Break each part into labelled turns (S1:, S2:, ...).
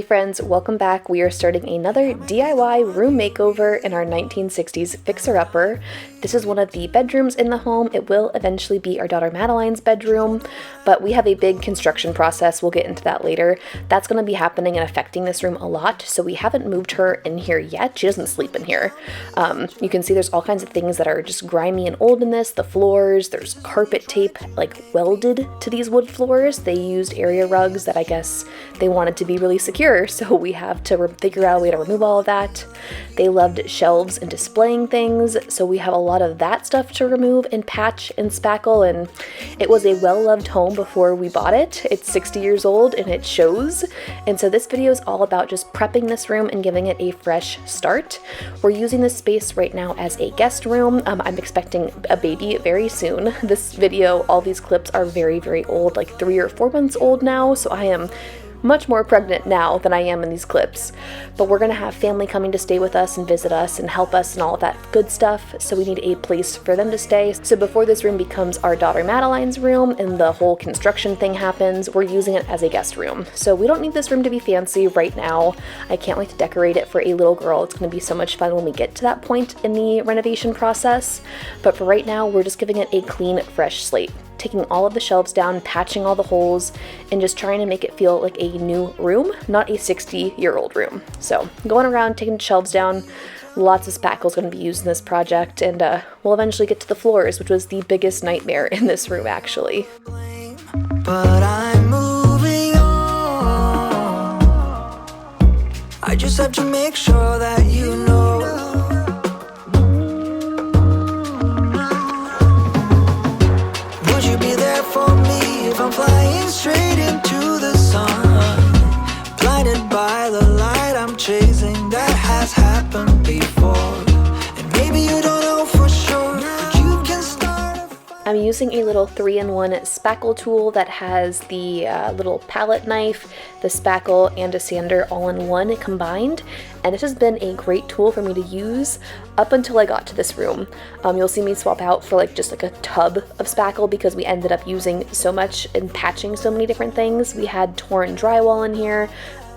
S1: friends, welcome back. We are starting another DIY room makeover in our 1960s fixer-upper. This is one of the bedrooms in the home. It will eventually be our daughter Madeline's bedroom, but we have a big construction process. We'll get into that later. That's going to be happening and affecting this room a lot, so we haven't moved her in here yet. She doesn't sleep in here. You can see there's all kinds of things that are just grimy and old in this. The floors, there's carpet tape like welded to these wood floors. They used area rugs that I guess they wanted to be really secure, so we have to figure out a way to remove all of that. They loved shelves and displaying things, so we have a lot of that stuff to remove and patch and spackle, and it was a well-loved home before we bought it. It's 60 years old and it shows, and so this video is all about just prepping this room and giving it a fresh start. We're using this space right now as a guest room. I'm expecting a baby very soon. This video, all these clips are very, very old, like 3 or 4 months old now, so I am much more pregnant now than I am in these clips. But we're gonna have family coming to stay with us and visit us and help us and all of that good stuff, so we need a place for them to stay. So before this room becomes our daughter Madeline's room and the whole construction thing happens, we're using it as a guest room. So we don't need this room to be fancy right now. I can't wait to decorate it for a little girl. It's gonna be so much fun when we get to that point in the renovation process. But for right now, we're just giving it a clean, fresh slate. Taking all of the shelves down, patching all the holes, and just trying to make it feel like a new room, not a 60-year-old room. So going around, taking the shelves down, lots of spackle is going to be used in this project, and we'll eventually get to the floors, which was the biggest nightmare in this room, actually.
S2: But I'm moving on. I just have to make sure that you know. For me, if I'm flying straight into the sun, blinded by the light I'm chasing, that has happened before. And maybe you don't know for sure, but you can start.
S1: I'm using a little 3-in-1 spackle tool that has the little palette knife, the spackle, and a sander all in one combined, and it has been a great tool for me to use up until I got to this room. You'll see me swap out for just like a tub of spackle because we ended up using so much and patching so many different things. We had torn drywall in here,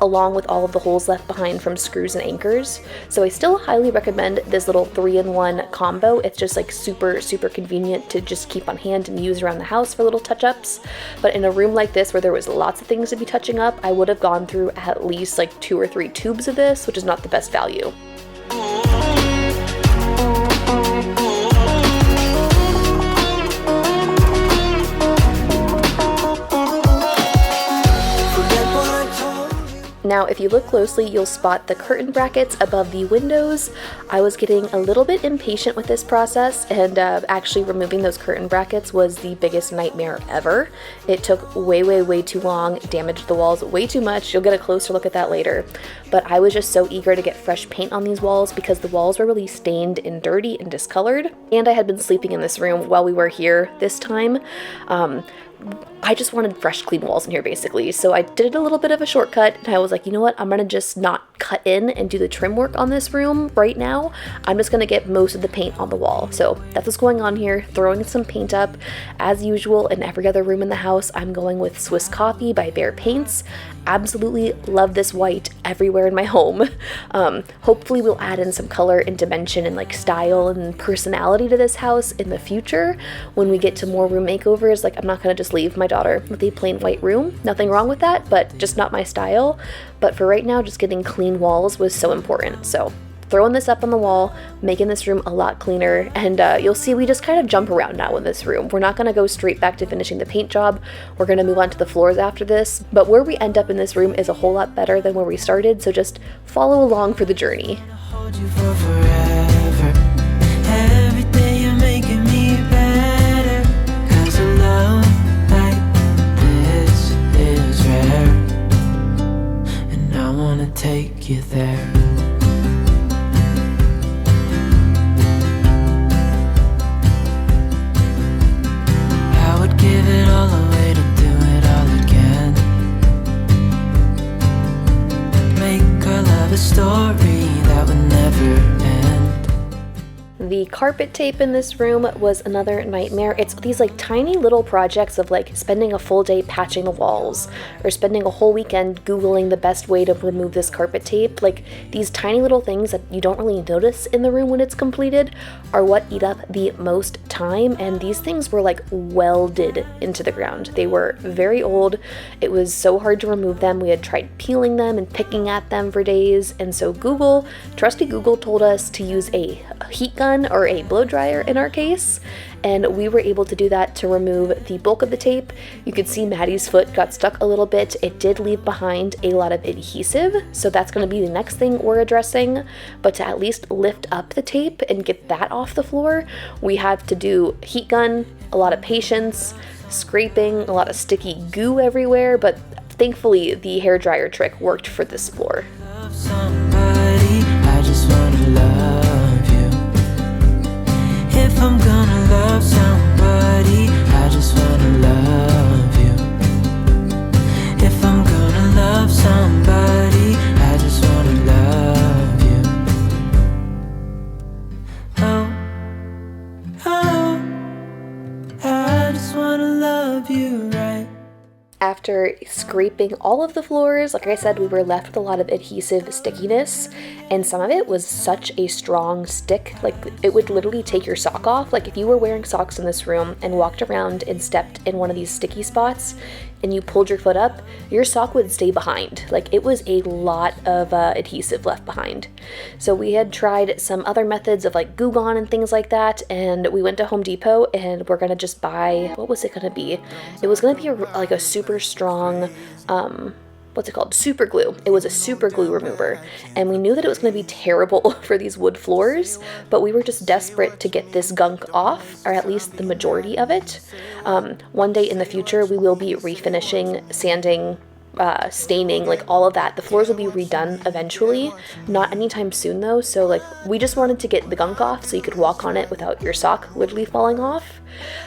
S1: along with all of the holes left behind from screws and anchors. So I still highly recommend this little 3-in-1 combo. It's just like super, super convenient to just keep on hand and use around the house for little touch-ups. But in a room like this where there was lots of things to be touching up, I would have gone through at least like 2 or 3 tubes of this, which is not the best value. Now, if you look closely, you'll spot the curtain brackets above the windows. I was getting a little bit impatient with this process, and actually removing those curtain brackets was the biggest nightmare ever. It took way, way, way too long, damaged the walls way too much. You'll get a closer look at that later. But I was just so eager to get fresh paint on these walls because the walls were really stained and dirty and discolored. And I had been sleeping in this room while we were here this time. I just wanted fresh, clean walls in here, basically. So I did a little bit of a shortcut, and I was like, you know what? I'm gonna just not cut in and do the trim work on this room right now. I'm just gonna get most of the paint on the wall. So that's what's going on here, throwing some paint up. As usual, in every other room in the house, I'm going with Swiss Coffee by Behr Paints. Absolutely love this white everywhere in my home. Hopefully we'll add in some color and dimension and like style and personality to this house in the future when we get to more room makeovers. Like, I'm not gonna just leave my daughter with a plain white room. Nothing wrong with that, but just not my style. But for right now, just getting clean walls was so important. So throwing this up on the wall, making this room a lot cleaner, and you'll see we just kind of jump around now in this room. We're not going to go straight back to finishing the paint job. We're going to move on to the floors after this, but where we end up in this room is a whole lot better than where we started, so just follow along for the journey.
S2: Hold you for forever. Every day you're making me better, 'cause a love like this is rare, and I wanna take you there. Give it all away to do it all again. Make our love a story that would never end.
S1: The carpet tape in this room was another nightmare. It's these like tiny little projects of like spending a full day patching the walls or spending a whole weekend Googling the best way to remove this carpet tape. Like these tiny little things that you don't really notice in the room when it's completed are what eat up the most time, and these things were like welded into the ground. They were very old. It was so hard to remove them. We had tried peeling them and picking at them for days, and so Google, trusty Google, told us to use a heat gun or a blow dryer in our case, and we were able to do that to remove the bulk of the tape. You could see Maddie's foot got stuck a little bit. It did leave behind a lot of adhesive, so that's going to be the next thing we're addressing. But to at least lift up the tape and get that off the floor, we have to do heat gun, a lot of patience, scraping, a lot of sticky goo everywhere, but thankfully the hair dryer trick worked for this floor.
S2: Love somebody, I just wanna love you. If I'm gonna love somebody, I just wanna love you. If I'm gonna love somebody, I just wanna love you. Oh, I just wanna love you right.
S1: After scraping all of the floors, like I said, we were left with a lot of adhesive stickiness, and some of it was such a strong stick, like it would literally take your sock off. Like if you were wearing socks in this room and walked around and stepped in one of these sticky spots and you pulled your foot up, your sock would stay behind. Like it was a lot of adhesive left behind. So we had tried some other methods of like Goo Gone and things like that, and we went to Home Depot and we're gonna just buy, what was it gonna be? It was gonna be like a super strong, what's it called? Super glue. It was a super glue remover, and we knew that it was going to be terrible for these wood floors, but we were just desperate to get this gunk off, or at least the majority of it. One day in the future, we will be refinishing, sanding, staining, like all of that. The floors will be redone eventually, not anytime soon though, so like we just wanted to get the gunk off so you could walk on it without your sock literally falling off.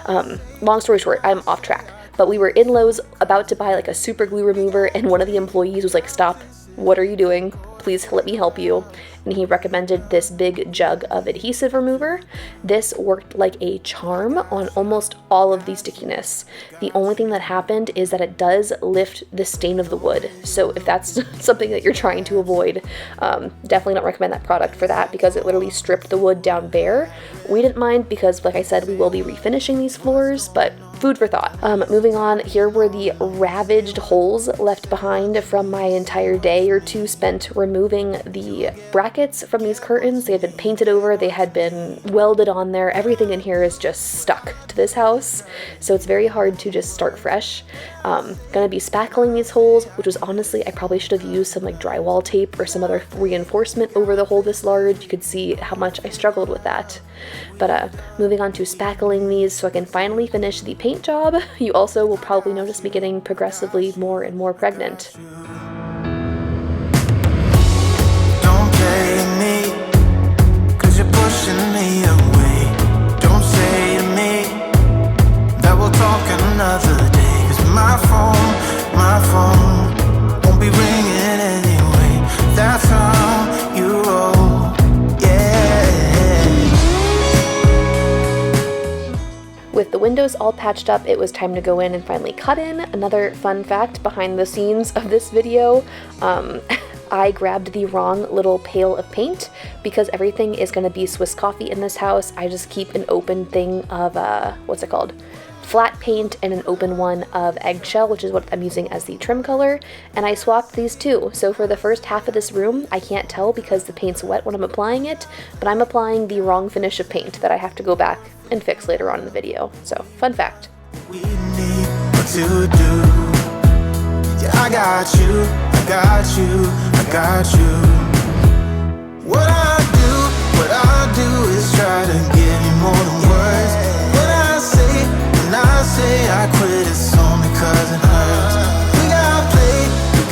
S1: Long story short, I'm off track. But we were in Lowe's about to buy like a super glue remover, and one of the employees was like, "Stop, what are you doing? Please let me help you." And he recommended this big jug of adhesive remover. This worked like a charm on almost all of the stickiness. The only thing that happened is that it does lift the stain of the wood. So if that's something that you're trying to avoid, definitely not recommend that product for that, because it literally stripped the wood down bare. We didn't mind because, like I said, we will be refinishing these floors, but food for thought. Moving on, here were the ravaged holes left behind from my entire day or two spent removing the brackets from these curtains. They had been painted over, they had been welded on there. Everything in here is just stuck to this house, so it's very hard to just start fresh. Gonna be spackling these holes, which was honestly, I probably should have used some like drywall tape or some other reinforcement over the hole this large. You could see how much I struggled with that. But moving on to spackling these so I can finally finish the paint job. You also will probably notice me getting progressively more and more pregnant.
S3: Don't play me, 'cause you're pushing me away. Don't say to me that we'll talk another day, 'cause my phone won't be ringing anyway. That's how you roll, yeah.
S1: With the windows all patched up, it was time to go in and finally cut in. Another fun fact behind the scenes of this video, I grabbed the wrong little pail of paint. Because everything is going to be Swiss coffee in this house, I just keep an open thing of, what's it called? Flat paint, and an open one of eggshell, which is what I'm using as the trim color, and I swapped these two. So for the first half of this room, I can't tell because the paint's wet when I'm applying it, but I'm applying the wrong finish of paint that I have to go back and fix later on in the video. So, fun fact.
S3: We need what to do. Yeah, I got you, I got you, I got you. What I do is try to give you more than words. When I say I quit, it's only 'cause it hurts. We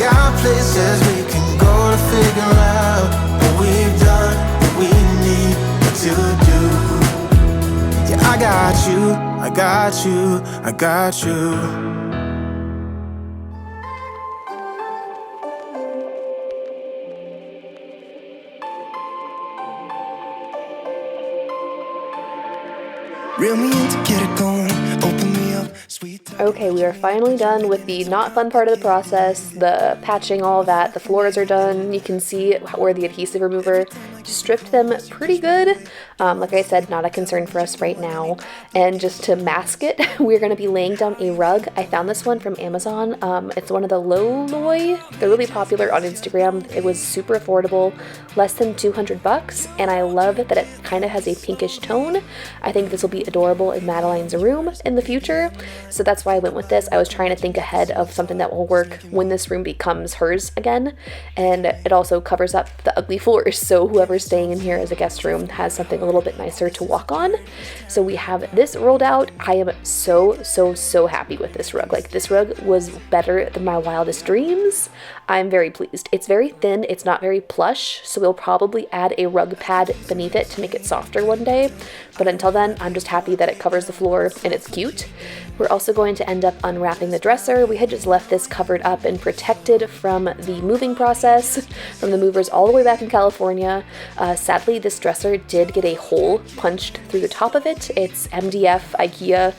S3: got places we can go to figure out what we've done, what we need to do. Yeah, I got you, I got you, I got you. Reel me in to get it going. Open me up, sweet.
S1: Okay, we are finally done with the not fun part of the process, the patching, all of that. The floors are done. You can see where the adhesive remover stripped them pretty good. Like I said, not a concern for us right now. And just to mask it, we're going to be laying down a rug. I found this one from Amazon. It's one of the Loloi. They're really popular on Instagram. It was super affordable, less than 200 bucks, and I love that it kind of has a pinkish tone. I think this will be adorable in Madeline's room in the future, so that's why I went with this. I was trying to think ahead of something that will work when this room becomes hers again, and it also covers up the ugly floors, so whoever's staying in here as a guest room has something a little bit nicer to walk on. So we have this rolled out. I am so happy with this rug. Like, this rug was better than my wildest dreams. I'm very pleased. It's very thin, it's not very plush, so we'll probably add a rug pad beneath it to make it softer one day, but until then, I'm just happy that it covers the floor and it's cute. We're also going to end up unwrapping the dresser. We had just left this covered up and protected from the moving process, from the movers all the way back in California. Sadly, this dresser did get a hole punched through the top of it. It's MDF, IKEA.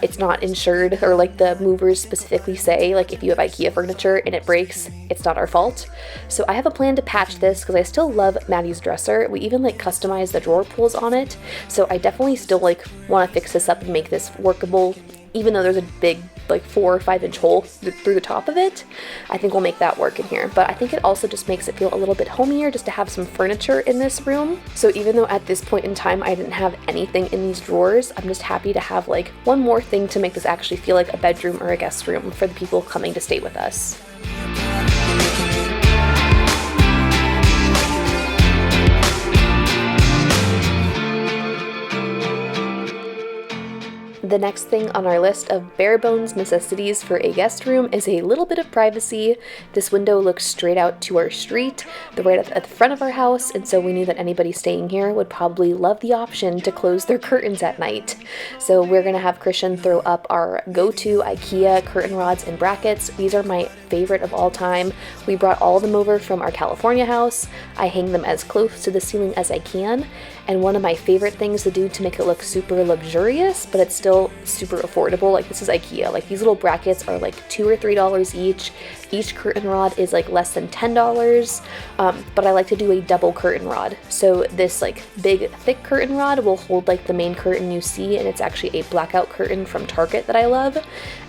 S1: It's not insured, or like the movers specifically say, like, if you have IKEA furniture and it breaks, it's not our fault. So I have a plan to patch this because I still love Maddie's dresser. We even like customized the drawer pulls on it. So I definitely still like want to fix this up and make this workable, even though there's a big like 4 or 5 inch hole through the top of it. I think we'll make that work in here, but I think it also just makes it feel a little bit homier just to have some furniture in this room. So even though at this point in time I didn't have anything in these drawers, I'm just happy to have like one more thing to make this actually feel like a bedroom or a guest room for the people coming to stay with us. The next thing on our list of bare bones necessities for a guest room is a little bit of privacy. This window looks straight out to our street, right at the front of our house, and so we knew that anybody staying here would probably love the option to close their curtains at night. So we're gonna have Christian throw up our go-to IKEA curtain rods and brackets. These are my favorite of all time. We brought all of them over from our California house. I hang them as close to the ceiling as I can, and one of my favorite things to do to make it look super luxurious, but it's still super affordable, like this is IKEA, like these little brackets are like $2 or $3 each. Each curtain rod is like less than $10, but I like to do a double curtain rod. So this like big thick curtain rod will hold like the main curtain you see, and it's actually a blackout curtain from Target that I love.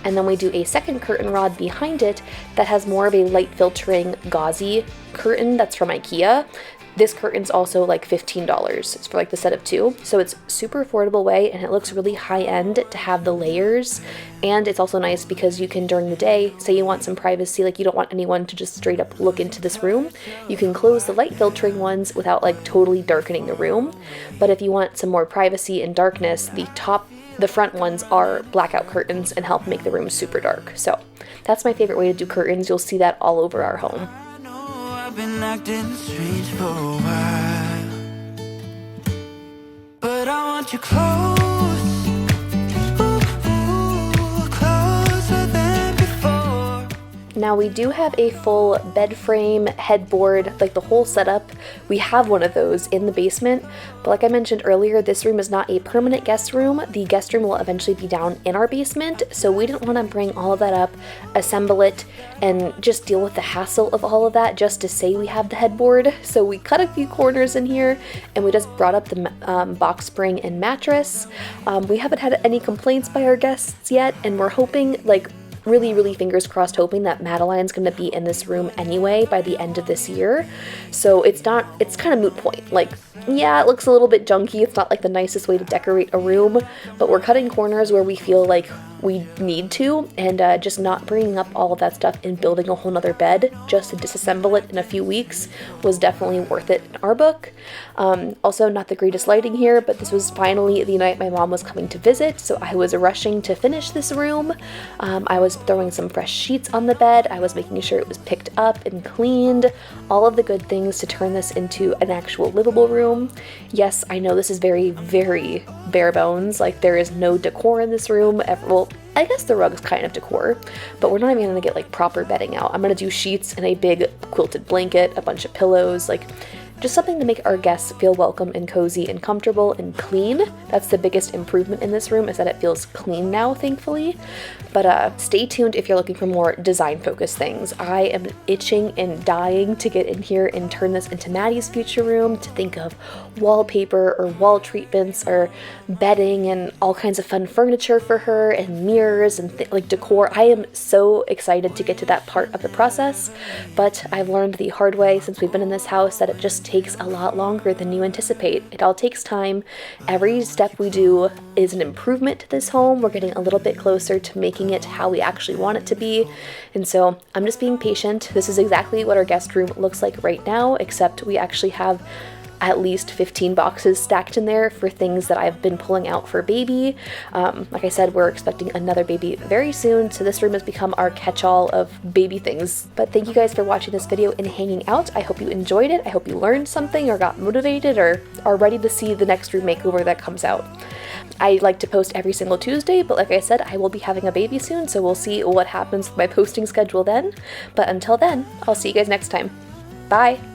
S1: And then we do a second curtain rod behind it that has more of a light filtering gauzy curtain that's from IKEA. This curtain's also like $15. It's for like the set of 2. So it's super affordable way, and it looks really high end to have the layers. And it's also nice because you can, during the day, say you want some privacy, like you don't want anyone to just straight up look into this room, you can close the light filtering ones without like totally darkening the room. But if you want some more privacy and darkness, the front ones are blackout curtains and help make the room super dark. So that's my favorite way to do curtains. You'll see that all over our home.
S2: I've been acting strange for a while, but I want you close, ooh, closer than before.
S1: Now we do have a full bed frame, headboard, like the whole setup. We have one of those in the basement, but like I mentioned earlier, this room is not a permanent guest room. The guest room will eventually be down in our basement, so we didn't want to bring all of that up, assemble it, and just deal with the hassle of all of that just to say we have the headboard. So we cut a few corners in here, and we just brought up the box spring and mattress. We haven't had any complaints by our guests yet, and we're hoping, like, really fingers crossed, hoping that Madeline's going to be in this room anyway by the end of this year. So it's kind of moot point. Like, yeah, it looks a little bit junky. It's not like the nicest way to decorate a room, but we're cutting corners where we feel like we need to, and just not bringing up all of that stuff and building a whole nother bed just to disassemble it in a few weeks was definitely worth it in our book. Also, not the greatest lighting here, but this was finally the night my mom was coming to visit, so I was rushing to finish this room. I was throwing some fresh sheets on the bed. I was making sure it was picked up and cleaned, all of the good things to turn this into an actual livable room. Yes, I know this is very bare bones, like there is no decor in this room. Well, I guess the rug is kind of decor, but we're not even gonna get like proper bedding out. I'm gonna do sheets and a big quilted blanket, a bunch of pillows. Like, Just something to make our guests feel welcome and cozy and comfortable and clean. That's the biggest improvement in this room, is that it feels clean now, thankfully. But stay tuned if you're looking for more design-focused things. I am itching and dying to get in here and turn this into Maddie's future room, to think of wallpaper or wall treatments or bedding and all kinds of fun furniture for her and mirrors and like decor. I am so excited to get to that part of the process, but I've learned the hard way since we've been in this house that it just takes a lot longer than you anticipate. It all takes time. Every step we do is an improvement to this home. We're getting a little bit closer to making it how we actually want it to be, and so I'm just being patient. This is exactly what our guest room looks like right now, except we actually have at least 15 boxes stacked in there for things that I've been pulling out for baby. Like I said, we're expecting another baby very soon, so this room has become our catch-all of baby things. But thank you guys for watching this video and hanging out. I hope you enjoyed it. I hope you learned something or got motivated or are ready to see the next room makeover that comes out. I like to post every single Tuesday, but like I said, I will be having a baby soon, so we'll see what happens with my posting schedule then. But until then, I'll see you guys next time. Bye!